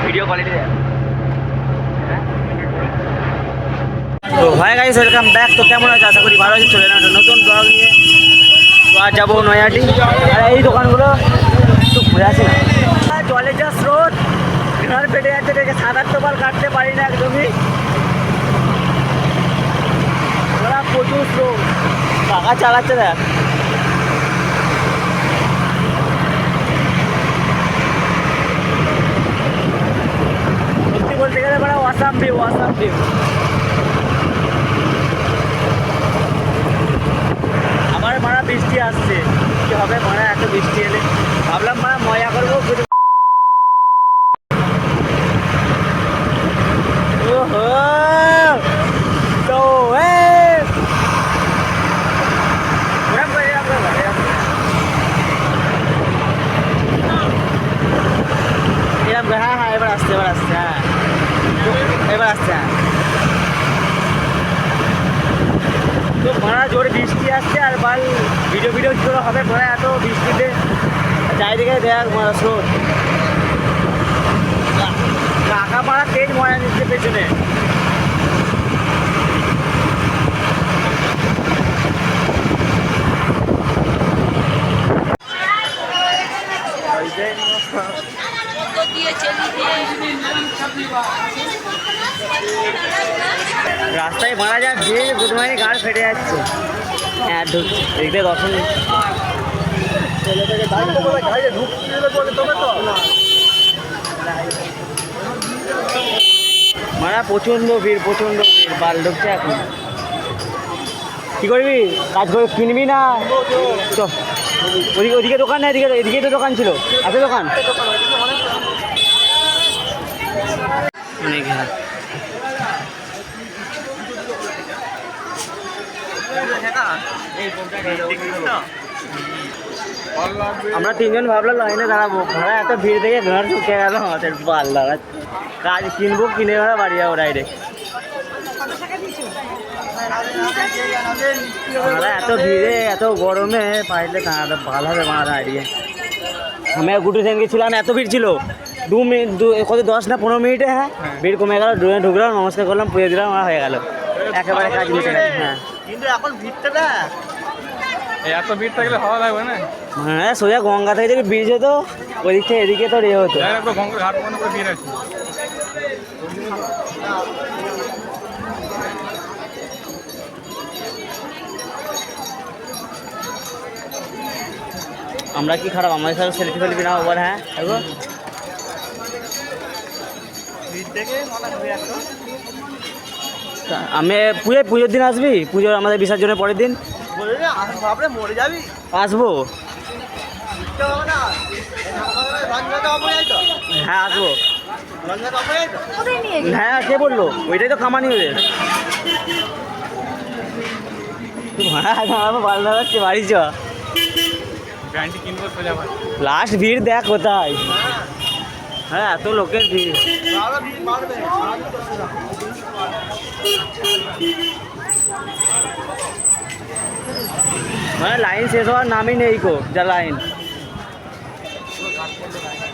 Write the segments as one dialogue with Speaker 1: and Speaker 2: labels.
Speaker 1: Video quality. তো hi guys, welcome back. তো কেমন আছে? আশা করি ভালো আছে। চলে এলাম একটা নতুন ব্লগ নিয়ে। তো আজ যাবো নয়াটি। আর এই দোকানগুলো একটু ঘুরে আসি না। জলে যা স্রোত, ঘর পেটে যাচ্ছে, দেখে সাঁতার তো কাটতে পারি না একদমই। ওরা প্রচুর স্রোত, টাকা চালাচ্ছে দেখ। সত্যি বলতে গেলে বড় অসাম ভিউ, অসাম ভিউ। আবার মারা বৃষ্টি আসছে, কি হবে মারা এত বৃষ্টি এলে? ভাবলাম মারা মজা করবো। ওহো, তো হ্যাঁ হ্যাঁ, এবার আসছে, এবার আসছে, হ্যাঁ এবার আসছে। হ্যাঁ, তো মারা জোরে বৃষ্টি আসছে আর বাল ভিডিও কি করে হবে মারা এত বৃষ্টিতে? চারিদিকে দেখ মারা স্রোত, কাকা মারা তেজ মজা নিচ্ছে পেছনে। রাস্তায় মারা যা ভিড়, বুধমানি গাড় ফেটে যাচ্ছে। হ্যাঁ ঢুকছে, দেখতে দর্শন মারা প্রচণ্ড ভিড়, প্রচণ্ড ভিড়। বাল ঢুকছে এখন। কী করবি? কাজ করে কিনবি না? চ ওদিকে দোকান না, এদিকে তো দোকান ছিল। আছে দোকান অনেক। হ্যাঁ, আমরা তিনজন ভাবলাম লাইনে দাঁড়াবো, ভাড়া এত ভিড় থেকে ঘর ঢুকে গেল আমাদের। বাল দাঁড়া, কাজ কিনবো, কিনে ভাড়া বাড়ি যাবো ডাইরেক্ট। এত ভিড়ে এত গরমে পাইলে দাঁড়াতে ভালো হবে মারা দাঁড়িয়ে। আমি গুটু সেন গেছিলাম, এত ভিড় ছিল 2 মিনিট, কত 10 না 15 মিনিটে। হ্যাঁ, ভিড় কমে গেল। ঢুকলাম, নমস্কার করলাম, পুজো দিলাম, আর হয়ে গেল একেবারে কাজ মিটে গেছে। হ্যাঁ, কিন্তু এখন ভিড়টা না,
Speaker 2: এত ভিড় থাকলে ভালো লাগবে না।
Speaker 1: হ্যাঁ, সোজা গঙ্গা থেকে যদি ব্রিজ হতো, ওদিক থেকে এদিকে তো হতো।
Speaker 2: গঙ্গা ঘাট পর্যন্ত করে ভিড় আছে।
Speaker 1: আমরা কি খারাপ? আমাদের সাথে সেলফি ফেলবি না ওবার? হ্যাঁ, আমি পুজোর দিন আসবি? পুজোর আমাদের বিসর্জনের পরের দিন
Speaker 3: মরে যাবি?
Speaker 1: আসবো। হ্যাঁ আসবো। হ্যাঁ, কে বললো? ওইটাই তো কামানি ওদের। ভালো লাগাচ্ছে, বাড়ি চ। লাস্ট ভিড় দেখ কোথায়। হ্যাঁ, এত লোকের ভিড়। মানে লাইন শেষ হওয়ার নামই নেই কো, যা লাইন।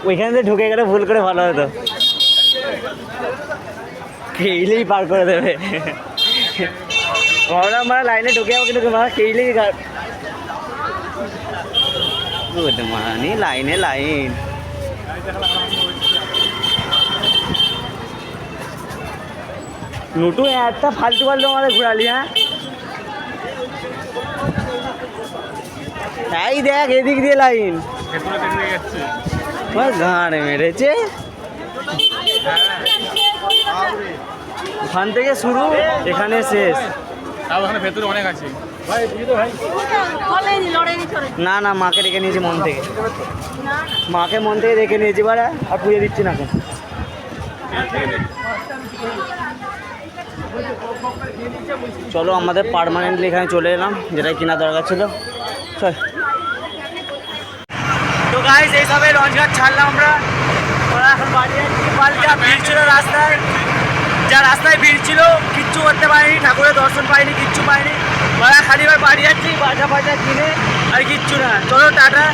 Speaker 1: ওইখান থেকে ঢুকে গেলে ভুল করে ভালো হতো, খেইলেই পার করে দেবে। মানে লাইনে ঢুকে যাবো, কিন্তু খেইলেই মানে লাইনে লাইন। নুটু একটা ফালতু আমাদের ঘুরালি। হ্যাঁ, তাই দেখ এদিক দিয়ে লাইন গাঁড়ে মেরেছে। ওখান থেকে শুরু, এখানে শেষ।
Speaker 2: ভেতরে অনেক আছে।
Speaker 1: না না, মাকে রেখে নিয়েছি মন থেকে, মাকে মন থেকে রেখে নিয়েছি বাড়া, আর পুজো দিচ্ছি না। চলো আমাদের পার্মানেন্টলি এখানে চলে এলাম, যেটা কেনা দরকার ছিল। চল। তো গাইস, এইসবে লঞ্চঘাট ছাড়লাম আমরা। এখন বাড়ি যাচ্ছি। যা ভিড় ছিল রাস্তায়, ভিড় ছিল, কিচ্ছু করতে পারিনি, ঠাকুরের দর্শন পাইনি, কিচ্ছু পাইনি। খালি বাড়ি যাচ্ছি, বাজা কিনে, আর কিচ্ছু না। চলো টাটা।